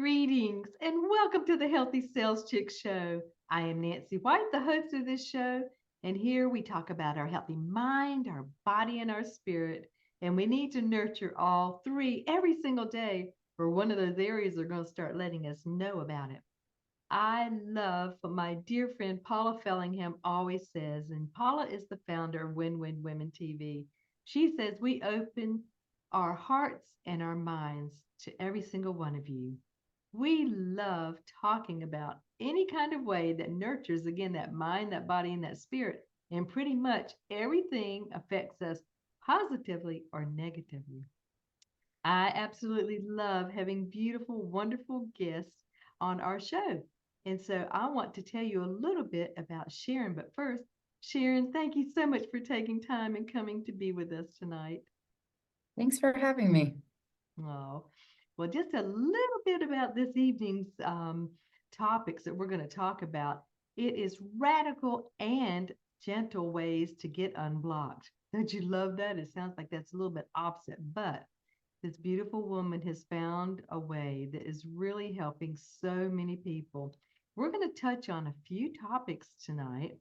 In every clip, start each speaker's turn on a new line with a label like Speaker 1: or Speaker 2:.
Speaker 1: Greetings and welcome to the Healthy Sales Chick Show. I am Nancy White, the host of this show, and here we talk about our healthy mind, our body, and our spirit. And we need to nurture all three every single day, or one of those areas are going to start letting us know about it. I love what my dear friend Paula Fellingham always says, and Paula is the founder of Win Win Women TV. She says we open our hearts and our minds to every single one of you. We love talking about any kind of way that nurtures, again, that mind, that body, and that spirit. And pretty much everything affects us positively or negatively. I absolutely love having beautiful, wonderful guests on our show. And so I want to tell you a little bit about Sharon. But first, Sharon, thank you so much for taking time and coming to be with us tonight.
Speaker 2: Thanks for having me.
Speaker 1: Oh, well, just a little bit about this evening's topics that we're going to talk about. It is radical and gentle ways to get unblocked. Don't you love that? It sounds like that's a little bit opposite, but this beautiful woman has found a way that is really helping so many people. We're going to touch on a few topics tonight.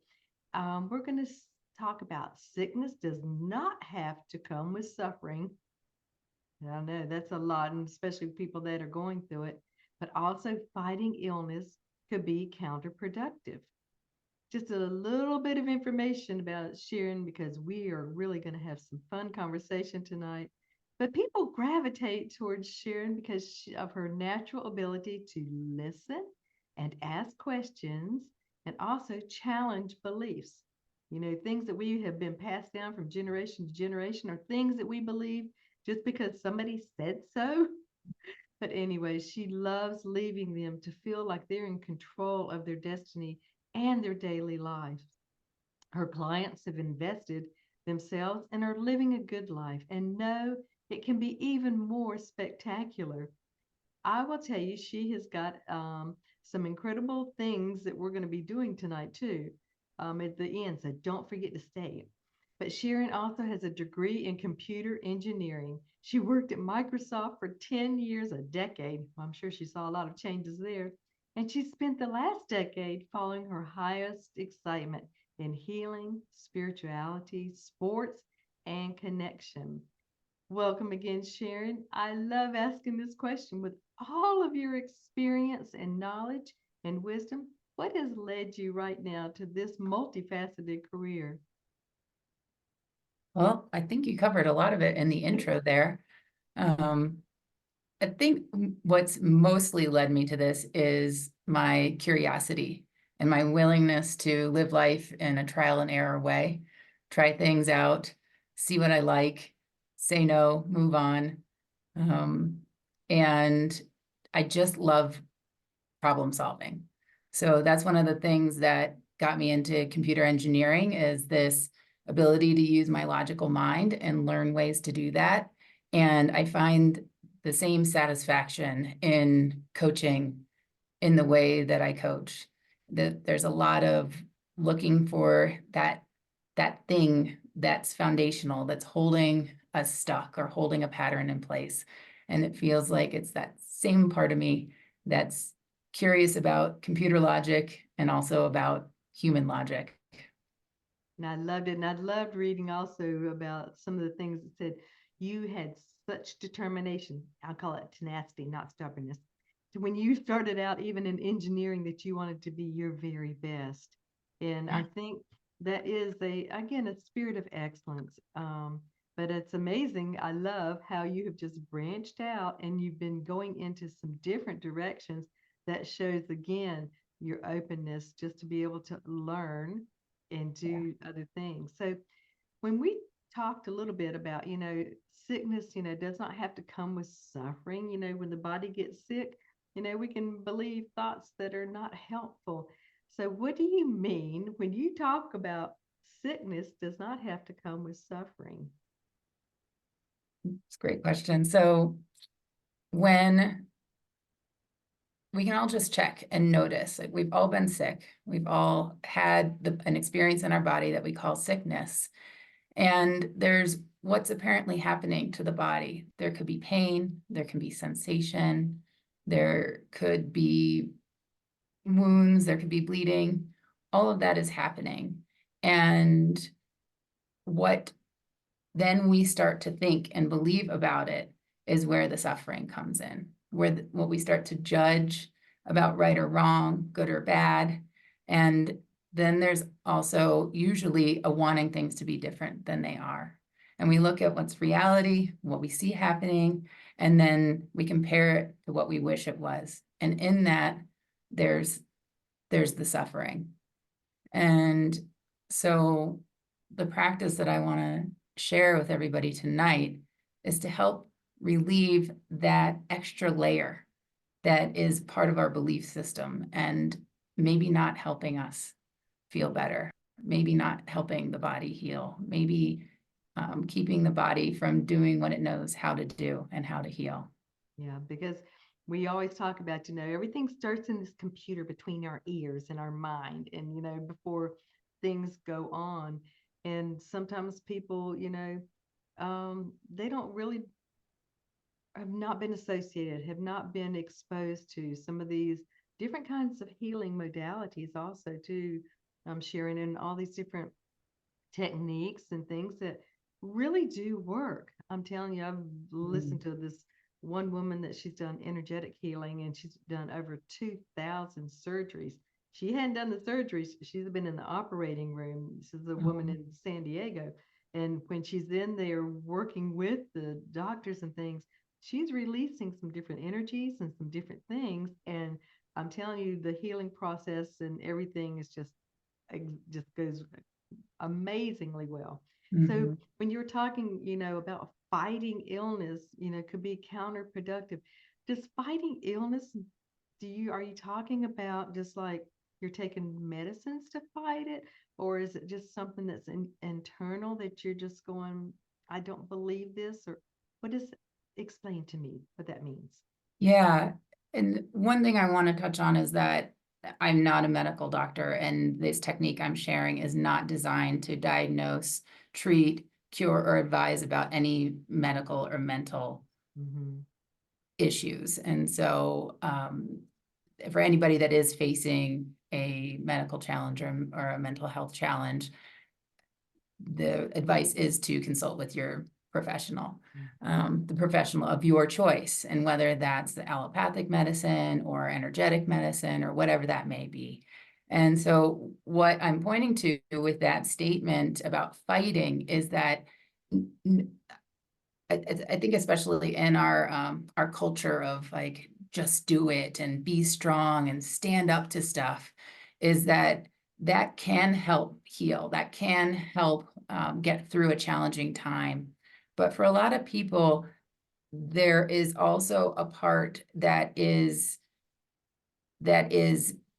Speaker 1: We're going to talk about sickness does not have to come with suffering. I know that's a lot, and especially people that are going through it, but also fighting illness could be counterproductive. Just a little bit of information about Sharon because we are really going to have some fun conversation tonight. But people gravitate towards Sharon because of her natural ability to listen and ask questions and also challenge beliefs. You know, things that we have been passed down from generation to generation are things that we believe just because somebody said so. But anyway, she loves leaving them to feel like they're in control of their destiny and their daily lives. Her clients have invested themselves and are living a good life and know it can be even more spectacular. I will tell you, she has got some incredible things that we're going to be doing tonight, too, at the end. So don't forget to stay. But Sharon also has a degree in computer engineering. She worked at Microsoft for 10 years, a decade. I'm sure she saw a lot of changes there. And she spent the last decade following her highest excitement in healing, spirituality, sports, and connection. Welcome again, Sharon. I love asking this question with all of your experience and knowledge and wisdom. What has led you right now to this multifaceted career?
Speaker 2: Well, I think you covered a lot of it in the intro there. Um, I think what's mostly led me to this is my curiosity and my willingness to live life in a trial and error way, try things out, see what I like, say no, move on. Um, and I just love problem solving. So that's one of the things that got me into computer engineering is this ability to use my logical mind and learn ways to do that. And I find the same satisfaction in coaching in the way that I coach. That there's a lot of looking for that thing that's foundational, that's holding us stuck or holding a pattern in place. And it feels like it's that same part of me that's curious about computer logic and also about human logic.
Speaker 1: And I loved it. And I loved reading also about some of the things that said you had such determination. I'll call it tenacity, not stubbornness. So when you started out, even in engineering, that you wanted to be your very best. And I think that is again, a spirit of excellence. But it's amazing. I love how you have just branched out and you've been going into some different directions that shows again your openness just to be able to learn and
Speaker 2: Yeah.
Speaker 1: do other things. So when we talked a little bit about, sickness, does not have to come with suffering. When the body gets sick, we can believe thoughts that are not helpful. So what do you mean when you talk about sickness does not have to come with suffering?
Speaker 2: It's a great question. So when we can all just check and notice, like we've all been sick, we've all had an experience in our body that we call sickness. And there's what's apparently happening to the body. There could be pain, there can be sensation, there could be wounds, there could be bleeding. All of that is happening. And what then we start to think and believe about it is where the suffering comes in, where what we start to judge about right or wrong, good or bad. And then there's also usually a wanting things to be different than they are. And we look at what's reality, what we see happening, and then we compare it to what we wish it was. And in that, there's the suffering. And so the practice that I want to share with everybody tonight is to help relieve that extra layer that is part of our belief system and maybe not helping us feel better, maybe not helping the body heal, maybe keeping the body from doing what it knows how to do and how to heal.
Speaker 1: Yeah, because we always talk about, everything starts in this computer between our ears and our mind, and, before things go on. And sometimes people, they don't really have not been associated, have not been exposed to some of these different kinds of healing modalities, also, too, Sharon, and all these different techniques and things that really do work. I'm telling you, I've listened to this one woman that she's done energetic healing, and she's done over 2,000 surgeries. She hadn't done the surgeries, she's been in the operating room. This is a woman in San Diego. And when she's in there working with the doctors and things, she's releasing some different energies and some different things. And I'm telling you, the healing process and everything is just goes amazingly well. So
Speaker 2: Mm-hmm.
Speaker 1: when you're talking, about fighting illness, could be counterproductive. Does fighting illness, are you talking about just like you're taking medicines to fight it? Or is it just something that's internal that you're just going, I don't believe this? Or what is, explain to me what that means.
Speaker 2: Yeah. And one thing I want to touch on is that I'm not a medical doctor, and this technique I'm sharing is not designed to diagnose, treat, cure, or advise about any medical or mental issues. And so, for anybody that is facing a medical challenge or a mental health challenge, the advice is to consult with your professional, the professional of your choice, and whether that's the allopathic medicine or energetic medicine or whatever that may be. And so what I'm pointing to with that statement about fighting is that I think especially in our culture of like just do it and be strong and stand up to stuff, is that can help heal, that can help get through a challenging time. But for a lot of people, there is also a part that is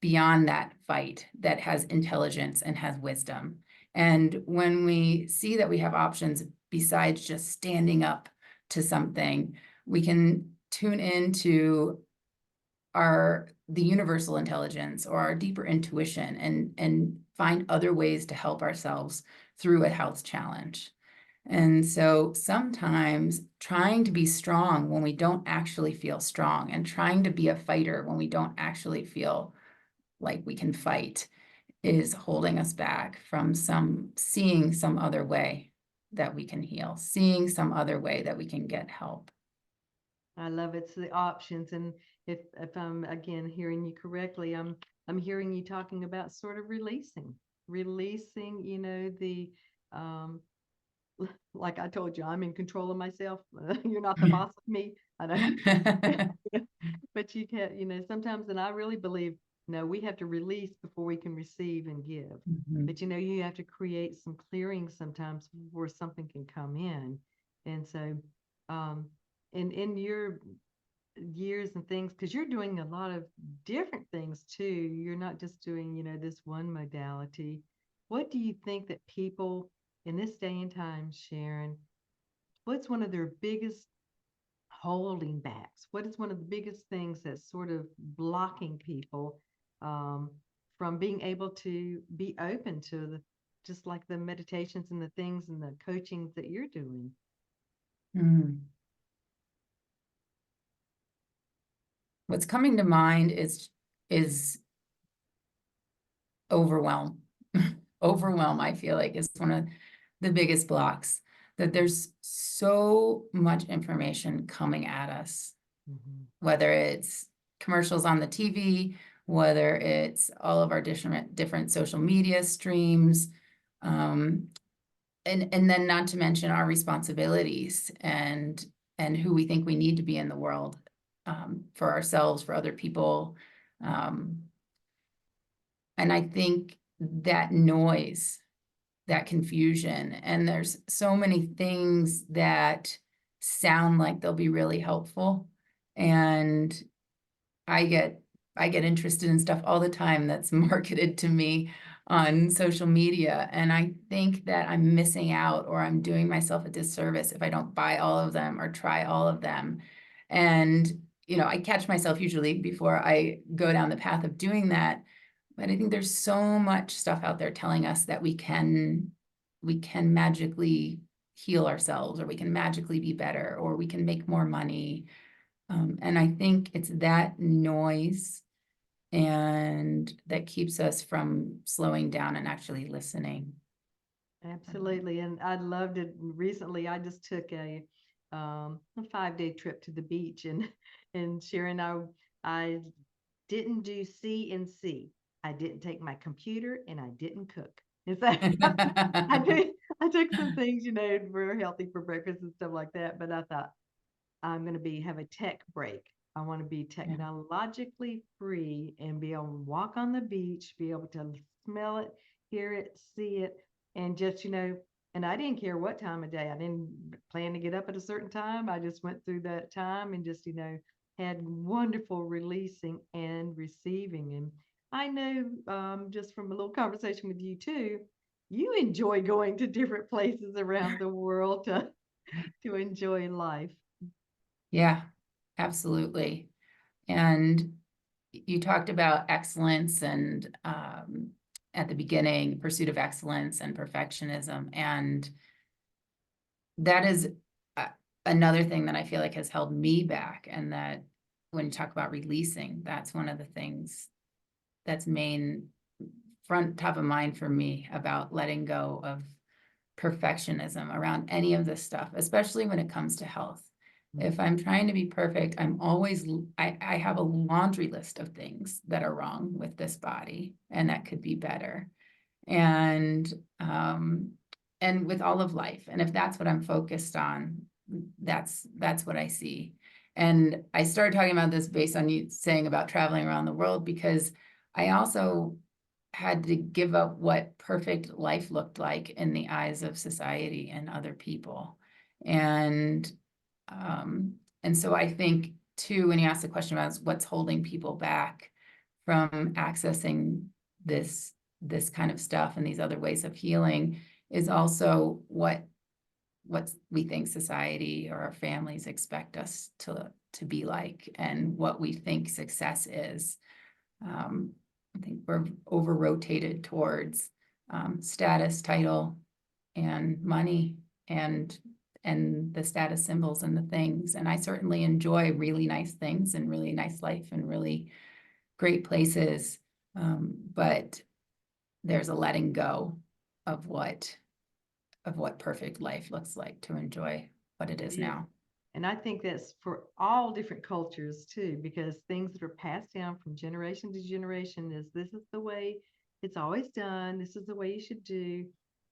Speaker 2: beyond that fight, that has intelligence and has wisdom. And when we see that we have options besides just standing up to something, we can tune into the universal intelligence or our deeper intuition and find other ways to help ourselves through a health challenge. And so sometimes trying to be strong when we don't actually feel strong, and trying to be a fighter when we don't actually feel like we can fight, is holding us back from seeing some other way that we can heal, seeing some other way that we can get help.
Speaker 1: I love it. It's the options. And if I'm again hearing you correctly, I'm hearing you talking about sort of releasing, the um like I told you, I'm in control of myself. You're not the boss of me. I know. But you can't, sometimes, and I really believe, no, we have to release before we can receive and give. But you have to create some clearings sometimes before something can come in. And so, um, in your years and things, because you're doing a lot of different things too. You're not just doing, this one modality. What do you think that people in this day and time, Sharon, what's one of their biggest holding backs? What is one of the biggest things that's sort of blocking people um, from being able to be open to just like the meditations and the things and the coachings that you're doing?
Speaker 2: what's coming to mind is overwhelm. Overwhelm, I feel like, is one of the biggest blocks, that there's so much information coming at us, whether it's commercials on the TV, whether it's all of our different social media streams, and then not to mention our responsibilities and who we think we need to be in the world, for ourselves, for other people. And I think that noise, that confusion, and there's so many things that sound like they'll be really helpful. And I get interested in stuff all the time that's marketed to me on social media. And I think that I'm missing out, or I'm doing myself a disservice if I don't buy all of them or try all of them. And, I catch myself usually before I go down the path of doing that. But I think there's so much stuff out there telling us that we can magically heal ourselves, or we can magically be better, or we can make more money. And I think it's that noise and that keeps us from slowing down and actually listening.
Speaker 1: Absolutely. And I loved it. Recently, I just took a 5-day trip to the beach, and Sharon, I didn't do C and C. I didn't take my computer and I didn't cook. And so I took some things, very healthy for breakfast and stuff like that. But I thought, I'm going to have a tech break. I want to be
Speaker 2: Yeah.
Speaker 1: technologically free and be able to walk on the beach, be able to smell it, hear it, see it, and just, and I didn't care what time of day. I didn't plan to get up at a certain time. I just went through that time and just, had wonderful releasing and receiving. And I know, just from a little conversation with you too, you enjoy going to different places around the world to enjoy life.
Speaker 2: Yeah, absolutely. And you talked about excellence and, at the beginning, pursuit of excellence and perfectionism. And that is another thing that I feel like has held me back. And that when you talk about releasing, that's one of the things that's main top of mind for me about letting go of perfectionism around any of this stuff, especially when it comes to health. If I'm trying to be perfect, I have a laundry list of things that are wrong with this body and that could be better. And with all of life. And if that's what I'm focused on, that's what I see. And I started talking about this based on you saying about traveling around the world, because I also had to give up what perfect life looked like in the eyes of society and other people. And so I think too, when you ask the question about what's holding people back from accessing this kind of stuff and these other ways of healing, is also what we think society or our families expect us to be like, and what we think success is. I think we're over rotated towards status, title, and money, and the status symbols and the things. And I certainly enjoy really nice things and really nice life and really great places. But there's a letting go of what perfect life looks like, to enjoy what it is now.
Speaker 1: And I think that's for all different cultures too, because things that are passed down from generation to generation is, this is the way it's always done. This is the way you should do.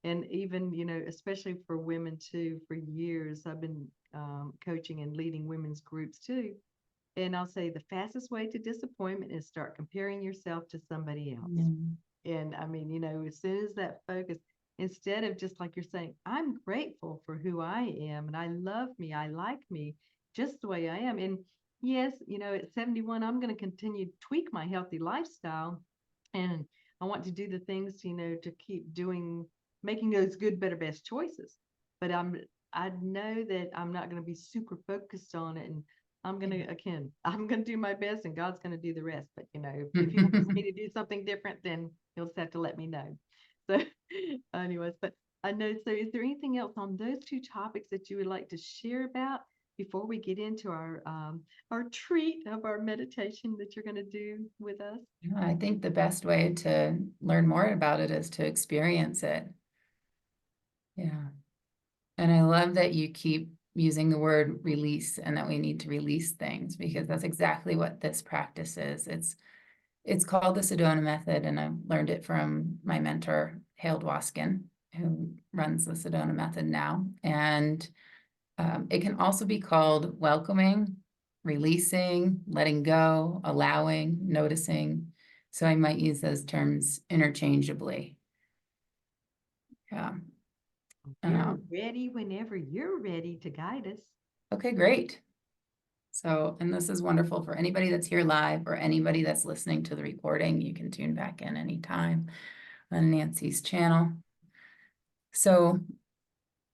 Speaker 1: And even, especially for women too, for years, I've been coaching and leading women's groups too. And I'll say the fastest way to disappointment is start comparing yourself to somebody else.
Speaker 2: Mm.
Speaker 1: And I mean, as soon as that focus, instead of just like you're saying, I'm grateful for who I am and I love me, I like me just the way I am. And yes, at 71, I'm going to continue to tweak my healthy lifestyle. And I want to do the things, to keep doing, making those good, better, best choices. But I know that I'm not going to be super focused on it. And I'm going to do my best and God's going to do the rest. But, if he wants me to do something different, then he'll just have to let me know. So anyways, but I know, so is there anything else on those two topics that you would like to share about before we get into our treat of our meditation that you're going to do with us?
Speaker 2: Yeah, I think the best way to learn more about it is to experience it. Yeah. And I love that you keep using the word release and that we need to release things, because that's exactly what this practice is. It's called the Sedona method, and I've learned it from my mentor, Harold Waskin, who runs the Sedona method now. And it can also be called welcoming, releasing, letting go, allowing, noticing. So I might use those terms interchangeably. Yeah.
Speaker 1: We're ready whenever you're ready to guide us.
Speaker 2: Okay, great. So, and this is wonderful for anybody that's here live or anybody that's listening to the recording. You can tune back in anytime on Nancy's channel. So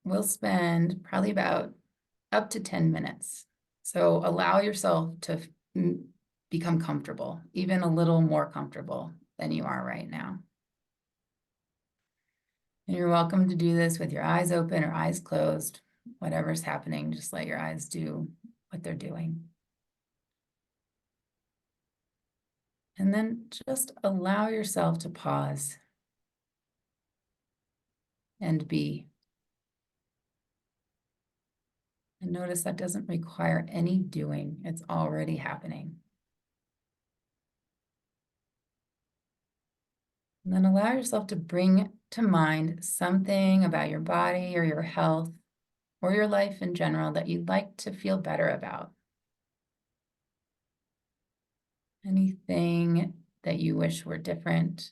Speaker 2: we'll spend probably about up to 10 minutes. So allow yourself to become comfortable, even a little more comfortable than you are right now. And you're welcome to do this with your eyes open or eyes closed. Whatever's happening, just let your eyes do what they're doing. And then just allow yourself to pause and be. And notice that doesn't require any doing. It's already happening. And then allow yourself to bring to mind something about your body or your health or your life in general that you'd like to feel better about. Anything that you wish were different,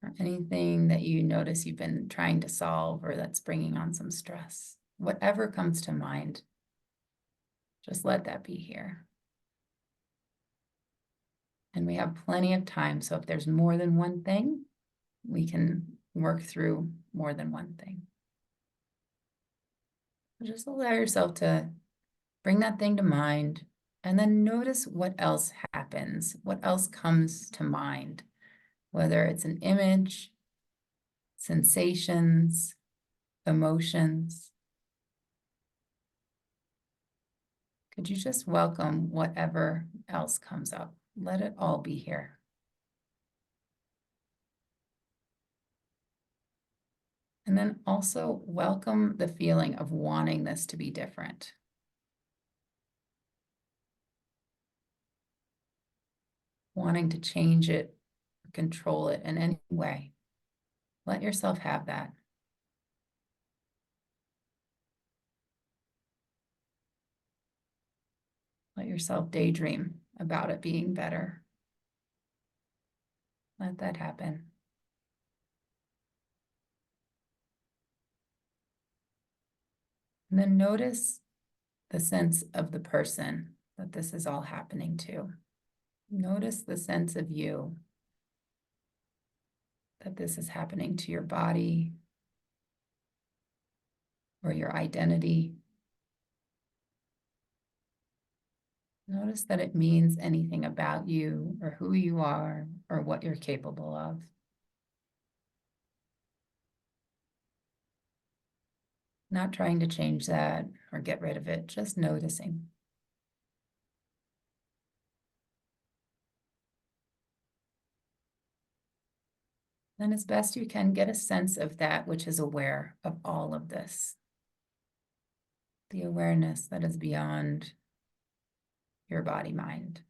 Speaker 2: or anything that you notice you've been trying to solve or that's bringing on some stress. Whatever comes to mind, just let that be here. And we have plenty of time, so if there's more than one thing, we can work through more than one thing. Just allow yourself to bring that thing to mind, and then notice what else happens, what else comes to mind, whether it's an image, sensations, emotions. Could you just welcome whatever else comes up? Let it all be here. And then also welcome the feeling of wanting this to be different. Wanting to change it, control it in any way. Let yourself have that. Let yourself daydream about it being better. Let that happen. And then notice the sense of the person that this is all happening to. Notice the sense of you, that this is happening to your body or your identity. Notice that it means anything about you or who you are or what you're capable of. Not trying to change that or get rid of it, just noticing. Then as best you can, get a sense of that which is aware of all of this. The awareness that is beyond your body mind.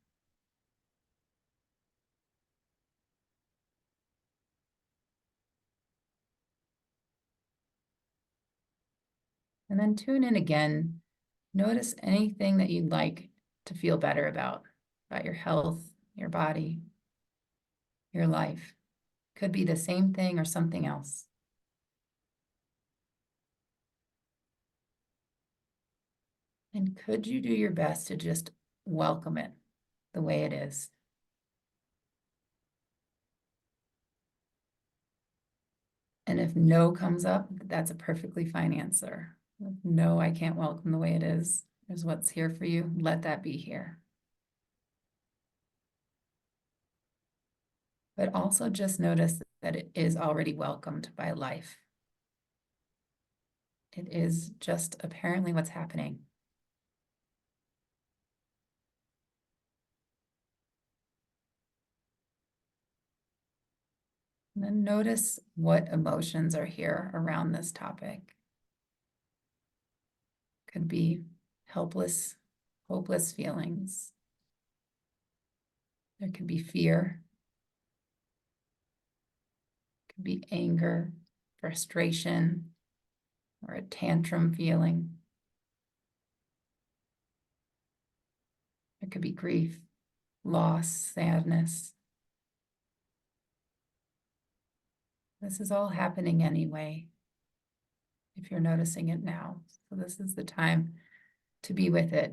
Speaker 2: And then tune in again. Notice anything that you'd like to feel better about your health, your body, your life. Could be the same thing or something else. And could you do your best to just welcome it the way it is? And if no comes up, that's a perfectly fine answer. No, I can't welcome the way it is. There's what's here for you. Let that be here. But also just notice that it is already welcomed by life. It is just apparently what's happening. And then notice what emotions are here around this topic. Could be helpless, hopeless feelings. There could be fear. Could be anger, frustration, or a tantrum feeling. There could be grief, loss, sadness. This is all happening anyway, if you're noticing it now. So this is the time to be with it,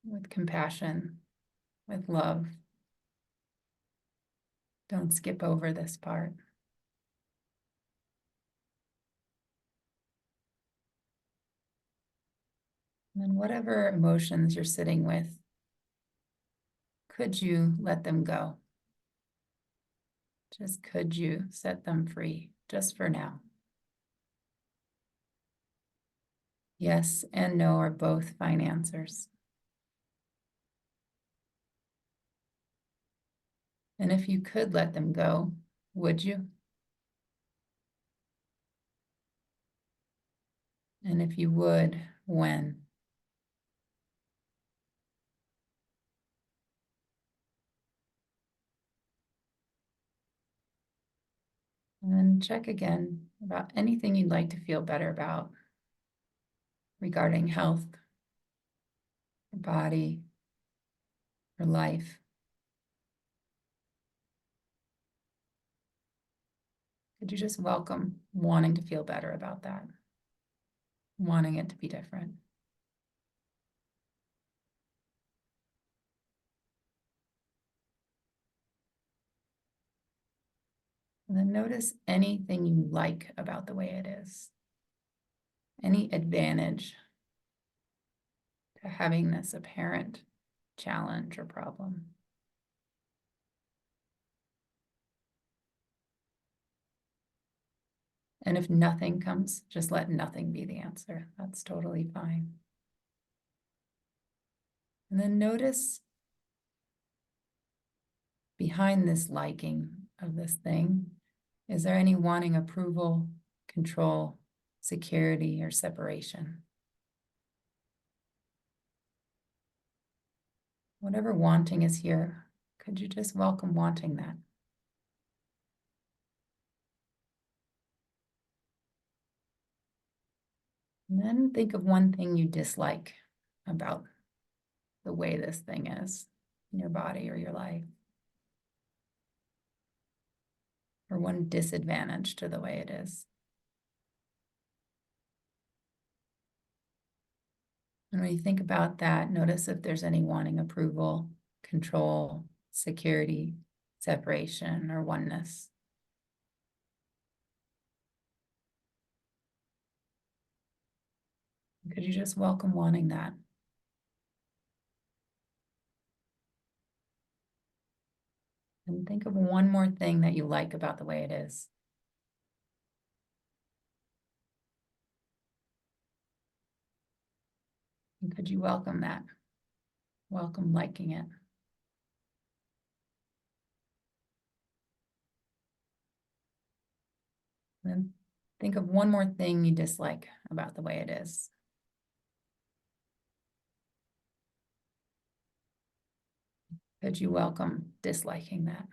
Speaker 2: with compassion, with love. Don't skip over this part. And then whatever emotions you're sitting with, could you let them go? Just could you set them free, just for now? Yes and no are both fine answers. And if you could let them go, would you? And if you would, when? And then check again about anything you'd like to feel better about regarding health, your body, your life. Could you just welcome wanting to feel better about that, wanting it to be different? And then notice anything you like about the way it is, any advantage to having this apparent challenge or problem. And if nothing comes, just let nothing be the answer. That's totally fine. And then notice behind this liking of this thing, is there any wanting approval, control, security, or separation? Whatever wanting is here, could you just welcome wanting that? And then think of one thing you dislike about the way this thing is in your body or your life, or one disadvantage to the way it is. And when you think about that, notice if there's any wanting approval, control, security, separation, or oneness. Could you just welcome wanting that? And think of one more thing that you like about the way it is. And could you welcome that? Welcome liking it. And then think of one more thing you dislike about the way it is. Could you welcome disliking that?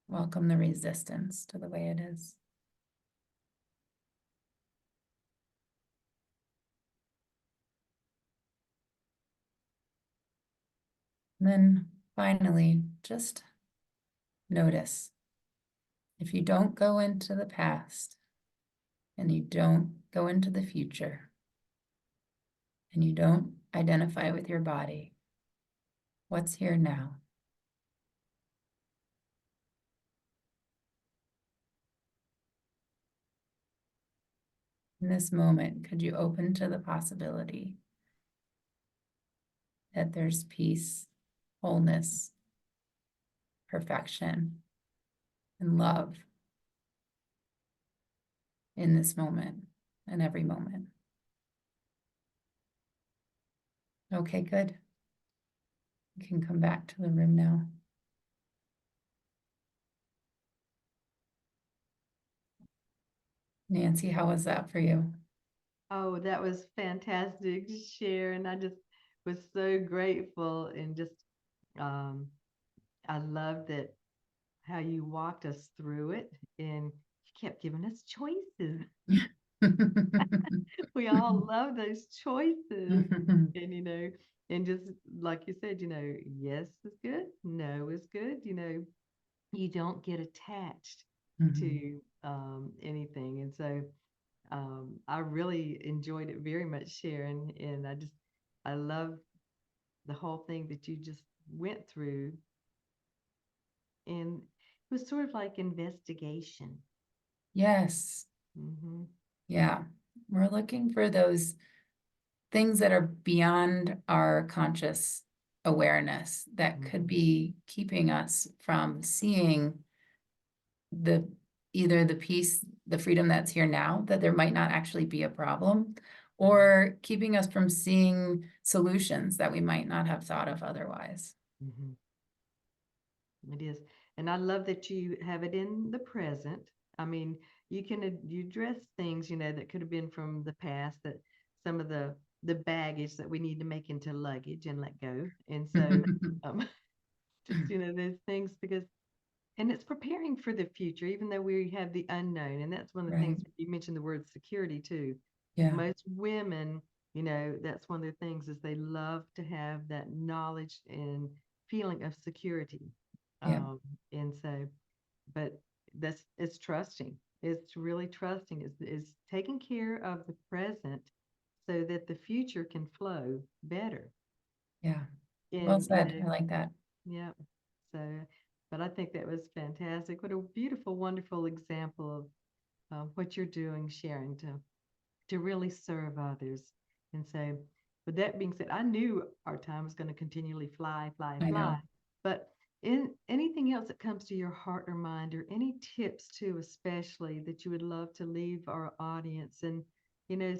Speaker 2: Welcome the resistance to the way it is. And then finally, just notice if you don't go into the past and you don't go into the future and you don't identify with your body, what's here now? In this moment, could you open to the possibility that there's peace, wholeness, perfection, and love in this moment, in every moment. Okay, good. You can come back to the room now. Nancy, how was that for you?
Speaker 1: Oh, that was fantastic, Sharon. I just was so grateful and just um I love that how you walked us through it and you kept giving us choices. We all love those choices. And and just like you said, yes is good, no is good. You don't get attached
Speaker 2: Mhm.
Speaker 1: to anything. And so I really enjoyed it very much, Sharon. And I love the whole thing that you just went through. And it was sort of like investigation.
Speaker 2: Yes.
Speaker 1: Hmm.
Speaker 2: Yeah. We're looking for those things that are beyond our conscious awareness that could
Speaker 1: Hmm.
Speaker 2: be keeping us from seeing the either the peace, the freedom that's here now, that there might not actually be a problem, or keeping us from seeing solutions that we might not have thought of otherwise.
Speaker 1: Hmm. It is. And I love that you have it in the present. I mean, you address things, that could have been from the past, that some of the baggage that we need to make into luggage and let go. And so um just, there's things because and it's preparing for the future, even though we have the unknown. And that's one of the
Speaker 2: Right.
Speaker 1: things you mentioned the word security too.
Speaker 2: Yeah.
Speaker 1: Most women, that's one of their things is they love to have that knowledge and feeling of security.
Speaker 2: Yeah.
Speaker 1: Um, and so, but it's trusting. It's really trusting. Is taking care of the present so that the future can flow better.
Speaker 2: Yeah. Well
Speaker 1: And
Speaker 2: said. I like that.
Speaker 1: yeah. So, but I think that was fantastic. What a beautiful, wonderful example of what you're doing, Sharon, to really serve others. And so, with that being said, I knew our time was going to continually fly, fly,
Speaker 2: I
Speaker 1: fly.
Speaker 2: know.
Speaker 1: But in anything else that comes to your heart or mind, or any tips too, especially that you would love to leave our audience. And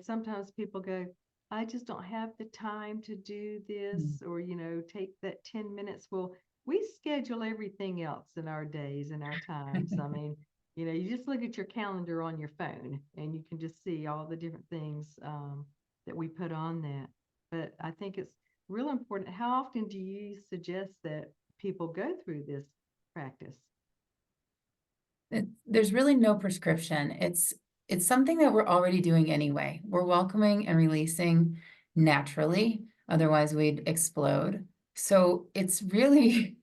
Speaker 1: sometimes people go, I just don't have the time to do
Speaker 2: Mm.
Speaker 1: this, or take that 10 minutes. Well, we schedule everything else in our days and our times. I mean, you just look at your calendar on your phone and you can just see all the different things that we put on that. But I think it's real important. How often do you suggest that people go through this practice?
Speaker 2: There's really no prescription. It's something that we're already doing anyway. We're welcoming and releasing naturally, otherwise we'd explode. So it's really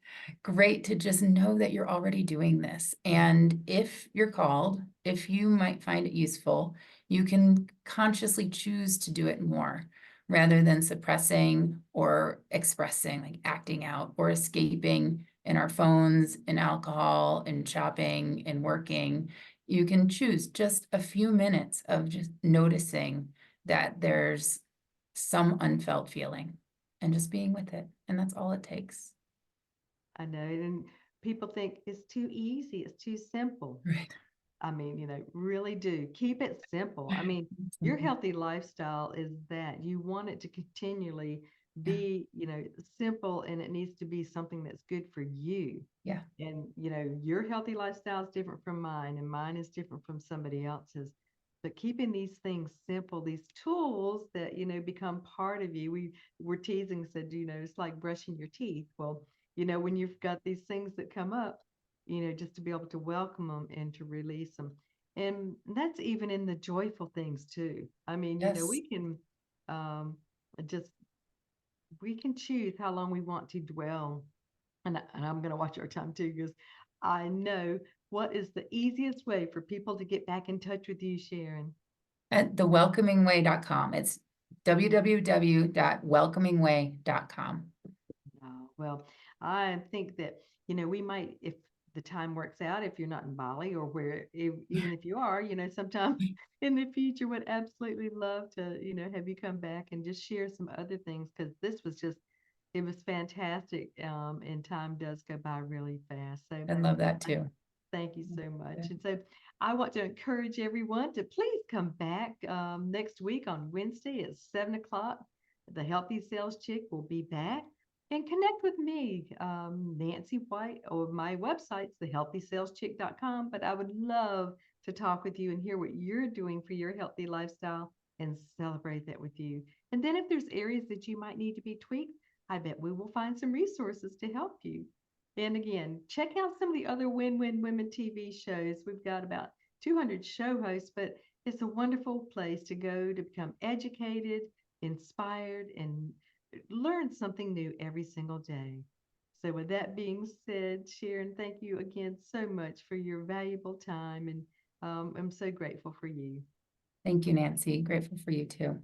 Speaker 2: great to just know that you're already doing this. And if you're called, if you might find it useful, you can consciously choose to do it more rather than suppressing or expressing, like acting out or escaping in our phones, in alcohol, in shopping, in working. You can choose just a few minutes of just noticing that there's some unfelt feeling and just being with it. And that's all it takes.
Speaker 1: I know, and people think it's too easy, it's too simple.
Speaker 2: Right.
Speaker 1: I mean, really do keep it simple. I mean, your
Speaker 2: Absolutely.
Speaker 1: healthy lifestyle is that you want it to continually
Speaker 2: Yeah.
Speaker 1: be, simple, and it needs to be something that's good for you.
Speaker 2: Yeah.
Speaker 1: And, your healthy lifestyle is different from mine, and mine is different from somebody else's. But keeping these things simple, these tools that, become part of you, we were teasing, said, it's like brushing your teeth. Well, when you've got these things that come up, just to be able to welcome them and to release them. And that's even in the joyful things too. I mean,
Speaker 2: Yes.
Speaker 1: we can um, just, we can choose how long we want to dwell. And I'm going to watch our time too, because I know what is the easiest way for people to get back in touch with you, Sharon.
Speaker 2: At thewelcomingway.com. It's www.welcomingway.com.
Speaker 1: Oh, well, I think that, we might, if the time works out, if you're not in Bali or where, even if you are, sometime in the future, would absolutely love to, have you come back and just share some other things because this was just, it was fantastic. And time does go by really fast. So
Speaker 2: I love that
Speaker 1: I
Speaker 2: too.
Speaker 1: thank you so much. And so I want to encourage everyone to please come back next week on Wednesday at 7 o'clock. The Healthy Sales Chick will be back and connect with me, Nancy White, or my website's thehealthysaleschick.com. But I would love to talk with you and hear what you're doing for your healthy lifestyle and celebrate that with you. And then if there's areas that you might need to be tweaked, I bet we will find some resources to help you. And again, check out some of the other Win Win Women TV shows. We've got about 200 show hosts, but it's a wonderful place to go to become educated, inspired, and learn something new every single day. So, with that being said, Sharon, thank you again so much for your valuable time, and I'm so grateful for you.
Speaker 2: Thank you, Nancy. Grateful for you too.